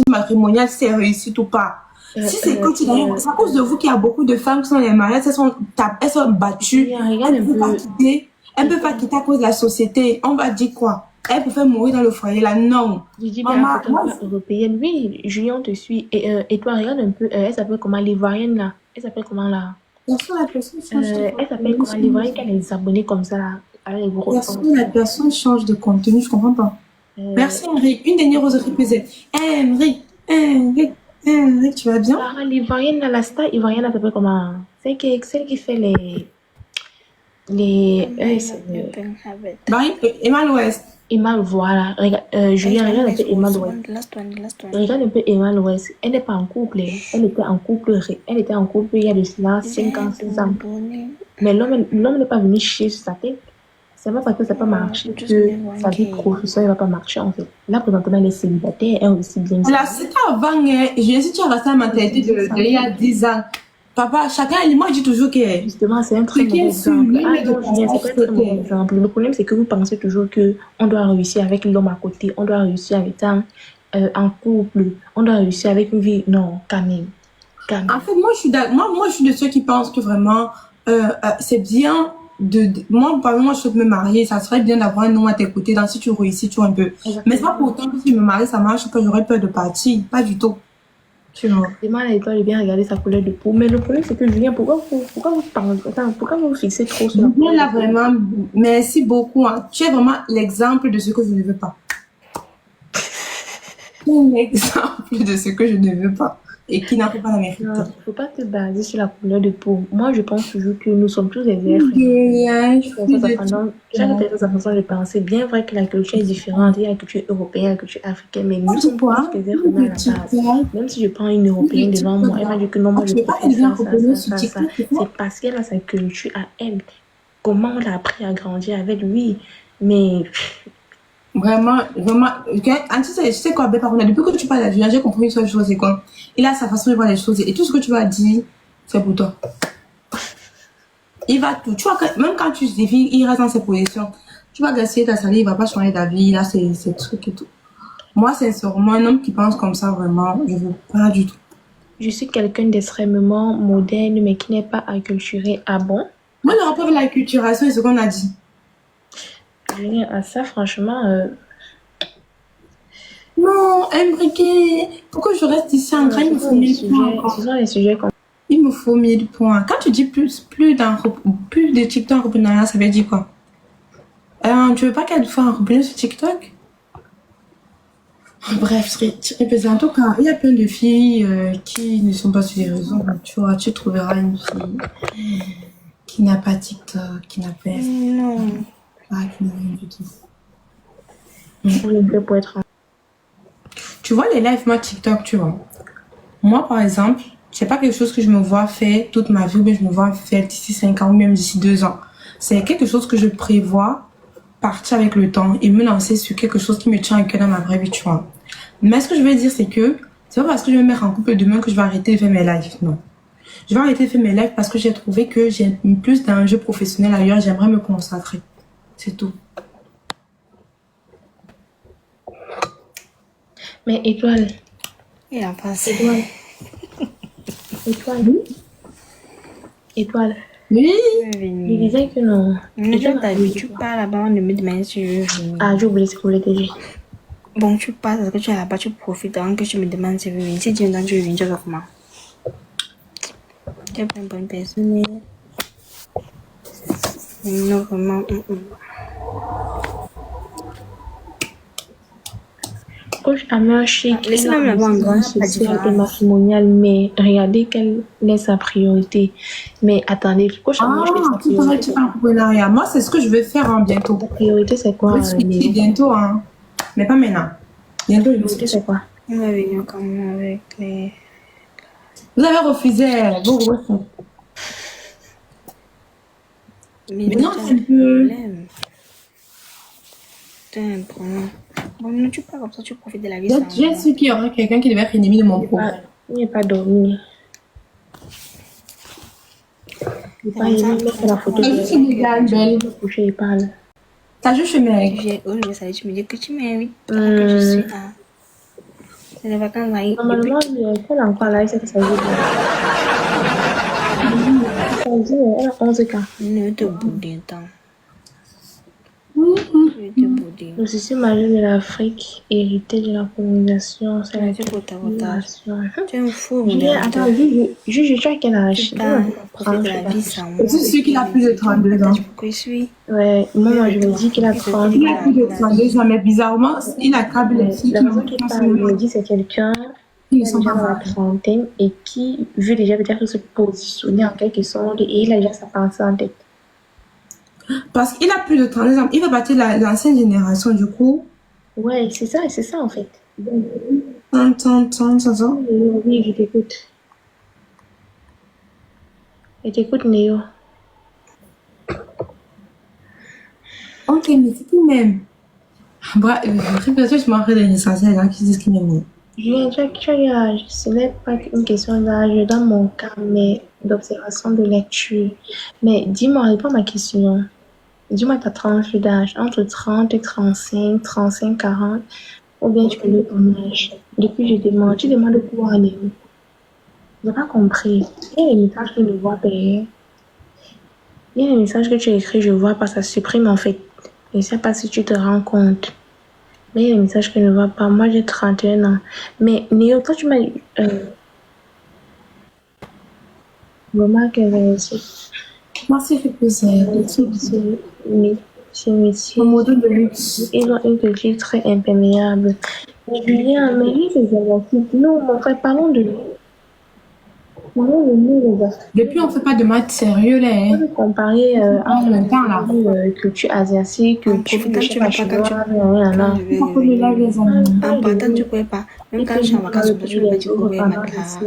matrimoniale, si c'est réussi ou pas. Si c'est quotidien, c'est à cause de vous qu'il y a beaucoup de femmes qui sont dans les mariages, elles sont battues, elles ne peuvent pas quitter, à cause de la société. On va dire quoi? Elles peuvent mourir dans le foyer là, non. Je dis bien européenne. Oui, Julien te suit. Et toi, regarde un peu, elle s'appelle comment l'ivoirienne là? Elle s'appelle comment là? Bien sûr, la personne change de Elle s'appelle comment l'ivoirienne qui a les abonnés comme ça là? Avec les gros. Bien sûr, la personne change de contenu, je comprends pas. Merci Henri. Une dernière rosée pesée. Henri, tu vas bien? L'ivoirienne, la star ivoirienne, elle s'appelle comment? Celle qui fait Emma l'Ouest. Emma, voilà. Julien, regarde un peu Emma l'Ouest. Regarde un peu Emma l'Ouest. Elle n'est pas en couple. Elle était en couple il y a de cela 5 ans, 6 ans. Mais l'homme n'est pas venu chier sur sa tête. C'est pas parce que ça n'a pas marché que sa vie professionnelle ne va pas marcher en fait. Là, présentement, elle est célibataire, elle est aussi bien. Là, c'était avant, je sais, tu as resté à la mentalité de il y a 10 ans. Papa, chacun, moi, je dis toujours que. Justement, c'est un très mauvais exemple. C'est pas un très mauvais exemple. Le problème, c'est que vous pensez toujours qu'on doit réussir avec l'homme à côté, on doit réussir avec un en couple, on doit réussir avec une vie. Non, quand même. En fait, moi, je suis de ceux qui pensent que vraiment, c'est bien. Moi, par exemple, je souhaite me marier, ça serait bien d'avoir un homme à tes côtés, donc si tu réussis, tu vois un peu. Exactement. Mais c'est pas pour autant que si je me marie, ça marche, que j'aurais peur de partir. Pas du tout. Tu vois. Demande à l'étoile de bien regarder sa couleur de peau. Mais le problème, c'est que Julien, pourquoi vous fixez trop sur la couleur? Là, vraiment, merci beaucoup. Hein. Tu es vraiment l'exemple de ce que je ne veux pas. L'exemple de ce que je ne veux pas. Et qui n'a pas la mérite. Il ne faut pas te baser sur la couleur de peau. Moi, je pense toujours que nous sommes tous des êtres. Chaque personne a sa façon de penser. Bien vrai que la culture est différente. Il y a la culture européenne, la culture africaine. Mais nous sommes tous des êtres humains à la base. Même si je prends une européenne devant moi, elle va dire que non, moi je préfère ça. C'est parce qu'elle a sa culture à elle. Comment on l'a appris à grandir avec lui. Mais... Vraiment. Tu sais quoi, par contre, depuis que tu parles à Julien, j'ai compris une seule chose, c'est quoi? Il a sa façon de voir les choses et tout ce que tu vas dire, c'est pour toi. Il va tout. Tu vois, même quand tu défies, il reste dans ses positions. Tu vas gaspiller ta salive, il va pas changer d'avis, là, c'est trucs et tout. Moi, sincèrement, un homme qui pense comme ça, vraiment, je veux pas du tout. Je suis quelqu'un d'extrêmement moderne, mais qui n'est pas acculturé. Ah bon? Moi, le rapport avec l'acculturation, c'est ce qu'on a dit. À ça, franchement... Non, imbriqué. Pourquoi je reste ici en train? Il me faut 1000 points. Ce sont les sujets comme... Il me faut 1000 points. Quand tu dis plus de TikTok entrepreneuriat, ça veut dire quoi? Tu veux pas qu'elle fasse un entrepreneur sur TikTok? Bref, en tout cas, il y a plein de filles qui ne sont pas sur les réseaux. Tu vois, tu trouveras une fille qui n'a pas TikTok, qui n'a pas... Non. Qui n'a rien du tout. Pour être... Tu vois les lives, moi, TikTok, tu vois. Moi, par exemple, c'est pas quelque chose que je me vois faire toute ma vie, mais je me vois faire d'ici 5 ans ou même d'ici 2 ans. C'est quelque chose que je prévois partir avec le temps et me lancer sur quelque chose qui me tient à cœur dans ma vraie vie, tu vois. Mais ce que je veux dire, c'est que c'est pas parce que je vais me mettre en couple demain que je vais arrêter de faire mes lives, non. Je vais arrêter de faire mes lives parce que j'ai trouvé que j'ai plus d'enjeux professionnels ailleurs, j'aimerais me consacrer. C'est tout. Mais Étoile. Il a pensé. Étoile. Oui. Je disais que non. Tu parles là-bas, on ne me demande si je veux venir. Ah, j'ai oublié ce que je voulais te dire. Bon, tu passes parce que tu es là-bas, tu profites avant que tu me demandes si je veux venir. Si tu viens, tu veux venir, tu vas comment? Tu es pas une bonne personne. Non, vraiment. Coach Amel Chic, laissez même la grande sociale et matrimoniale, mais regardez quelle est sa priorité. Mais attendez, Coach Amel Chic, sa priorité. Moi, c'est ce que je vais faire bientôt. La priorité, c'est quoi? Bientôt, hein. Mais pas maintenant. Bientôt, la priorité, c'est quoi? On va venir quand même avec les... Vous avez refusé vos gros fonds. Mais non, c'est un peu... C'est un problème. Bon, non, tu parles comme ça, tu profites de la vie. J'ai su qu'il y aurait quelqu'un qui devait être ennemi de mon programme. Il n'est pas dormi. Il n'est pas ennemi, c'est la photo de coucher, il parle. T'as juste chez Meg. Tu me dis que tu m'invites. Je suis là. C'est les vacances là. Normalement, elle est encore là, c'est que ça veut dire. Ça veut dire, elle a 11 cas. Il veut te bouder, attends. Le système majeur de l'Afrique, hérité de la colonisation, c'est la Merci pour ta votage. colonisation. Tu es un fou, Attends, juge, tu as quel âge? Profite de la vie sans moi. Je suis sûre qu'il a plus de 32 ans. Pourquoi je suis? Ouais, moi, je me dis qu'il a 30 Il a plus de 32 ans, mais bizarrement, il accable les filles La qui personne qui parle, je me dis, c'est quelqu'un Ils qui sont est déjà pas dans la mariés. trentaine et qui veut déjà peut-être se positionner en quelque sorte et il a déjà sa pensée en tête. Parce qu'il a plus de 32 ans. Il fait partie de l'ancienne génération, du coup. Ouais, c'est ça en fait. Oui, je t'écoute. Je t'écoute, Néo. Ok, mais c'est qui m'aime. Bref, je m'en fais des essentiels, les gens qui disent qu'ils m'aiment. Julien, tu as quel âge? Ce n'est pas une question d'âge dans mon cas, mais d'observation de lecture. Mais dis-moi, réponds à ma question. Dis-moi ta tranche d'âge, entre 30 et 35, 35, 40, ou bien tu connais ton âge. Depuis, je demande, tu demandes quoi, Néo? Je n'ai pas compris. Il y a des messages que je vois derrière. Il y a des messages que tu as écrits, je vois pas, ça supprime en fait. Je ne sais pas si tu te rends compte. Mais il y a des messages que je ne vois pas. Moi, j'ai 31 ans. Mais Néo, toi, tu m'as... Remarque, Moi, c'est fait plaisir. c'est métier. Mon modèle de luxe. Ils ont une culture très imperméable. Julien, mais lui, les exercices, non, mon frère, parlons de lui. Parlons de nous, les Africains. Depuis, on fait pas de maths sérieux, là. On Hein. peut comparer En même temps, là. culture asiatique, En culture profitant, tu vas pas quand tu On peut le live, les amis. En partant, tu pourrais pas. Même quand je suis en vacances, tu peux pas dire que tu passes,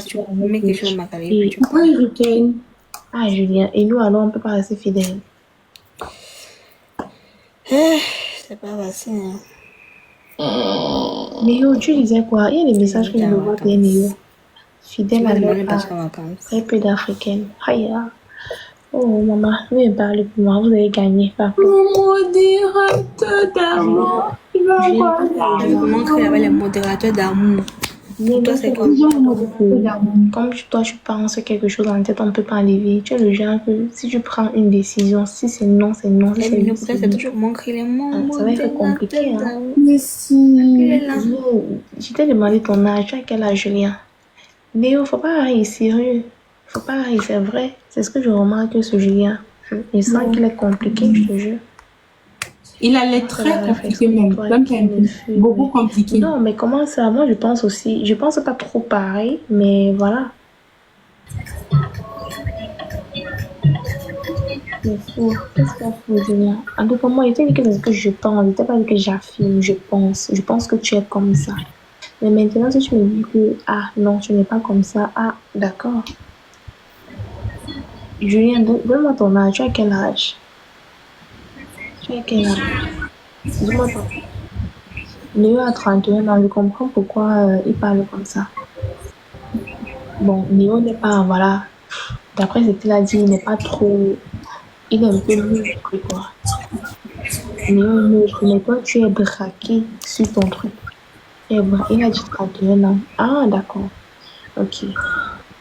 tu mets quelque chose de macaré, puis tu Oui, je t'aime. Ah, Julien, et nous, alors, on peut pas rester fidèles. C'est pas facile. Néo, tu disais quoi? Il y a des messages que je me vois des Néo. Fidèle à leur part. Très peu d'Africaines. Aïe. Oh, maman, veuillez parler pour moi. Vous avez gagné. Papa. Mon modérateur d'amour. Il va avoir Je vous montre qu'il y avait les modérateurs d'amour. Pour toi, c'est quoi? Comme toi, tu penses quelque chose en tête, on ne peut pas enlever. Tu es le genre que si tu prends une décision, si c'est non, c'est non. Si c'est oui, c'est toujours montrer les mots. Ça va être compliqué. Hein. Merci. Je t'ai demandé ton âge. Tu as quel âge, Julien? Mais il ne faut pas rire sérieux. Faut pas rire, c'est vrai. C'est ce que je remarque ce Julien. Il sent qu'il est compliqué, je te jure. Il a l'air très compliqué même. Beaucoup compliqué. Non, mais comment ça? Moi, je pense aussi. Je pense pas trop pareil, mais voilà. C'est fou. Qu'est-ce qu'il y a fou, Julien? En tout cas, moi, il était dit que je pense. Il n'était pas dit que j'affirme, je pense. Je pense que tu es comme ça. Mais maintenant, si tu me dis que, ah, non, tu n'es pas comme ça, ah, d'accord. Julien, donne-moi ton âge. Tu as quel âge? Tu as quel âge? Dis-moi ton âge. Léo a 31 ans, je comprends pourquoi il parle comme ça. Bon, Léo n'est pas, voilà, d'après ce qu'il a dit, il n'est pas trop, il est un peu neutre, quoi. Léo est neutre, mais toi, tu es braqué sur ton truc. Il a dit 31 ans. Ah, d'accord. Ok.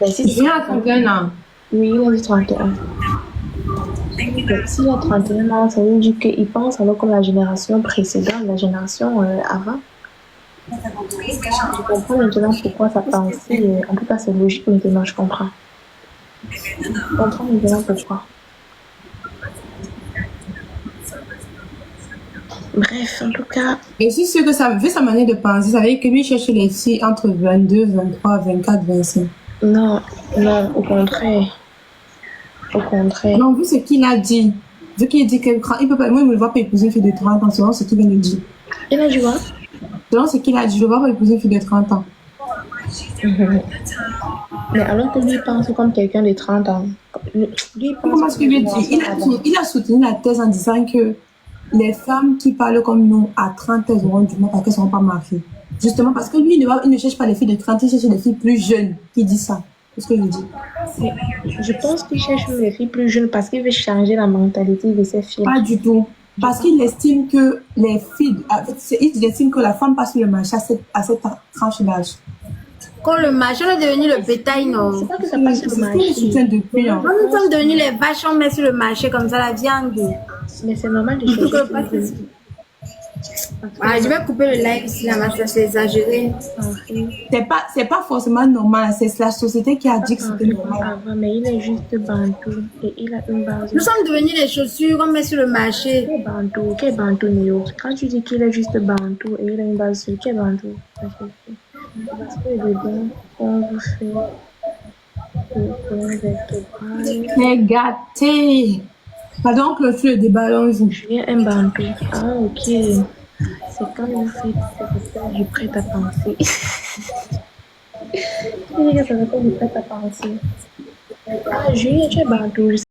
Ben, si tu as 31 ans. Oui, il a dit 31. S'il a 31 ans, ça veut dire qu'il pense alors comme la génération précédente, la génération avant. Je comprends maintenant pourquoi sa pensée, en tout cas c'est logique maintenant, je comprends. Je comprends maintenant pourquoi. Bref, en tout cas. Et si c'est que ça, vu sa manière de penser, ça veut dire que lui cherche les filles entre 22, 23, 24, 25. Non, au contraire. Au contraire. Non, vu ce qu'il a dit, vu qu'il dit qu'il peut pas, moi, il ne me voit pas épouser une fille de 30 ans, selon ce qu'il vient de dire. Il a dit quoi? Selon ce qu'il a dit, je ne vois pas épouser une fille de 30 ans. Mais alors que lui pense comme quelqu'un de 30 ans. Lui pense comment est-ce qu'il lui dit? Il a soutenu la thèse en disant que les femmes qui parlent comme nous à 30 ans auront du mal parce qu'elles ne seront pas mariées. Justement parce que lui, il ne cherche pas les filles de 30, il cherche les filles plus jeunes qui disent ça. C'est ce que je dis. Je pense qu'il cherche les filles plus jeunes parce qu'il veut changer la mentalité de ces filles. Pas du tout. Parce qu'il estime que les filles, il estime que la femme passe sur le marché à cette tranche d'âge. Quand le marché est devenu le bétail, non. C'est pas que ça passe sur le C'est ce qu'il marché. soutient depuis. Hein. Quand nous sommes devenus les vaches, on met sur le marché comme ça la viande. Mais c'est normal de Il faut chercher. que passe. Ah, je vais couper le live ici, là, ça c'est exagéré. C'est pas forcément normal, c'est la société qui a dit que c'était normal. Avant, mais il est juste bantou et il a une base. Nous sommes devenus les chaussures qu'on met sur le marché. Quel bantou, Néo? Quand tu dis qu'il est juste bantou et il a une base sur quel bantou? Parce que le dedans, on vous fait le point vertébral. C'est gâté. Pardon, clôture le débat, allons-y. Julien un bantou. Ah, ok. C'est quand vous faites ça, je prête à penser. Il dit que ça veut pas du prête à penser. Ah, Julien, tu es bantou.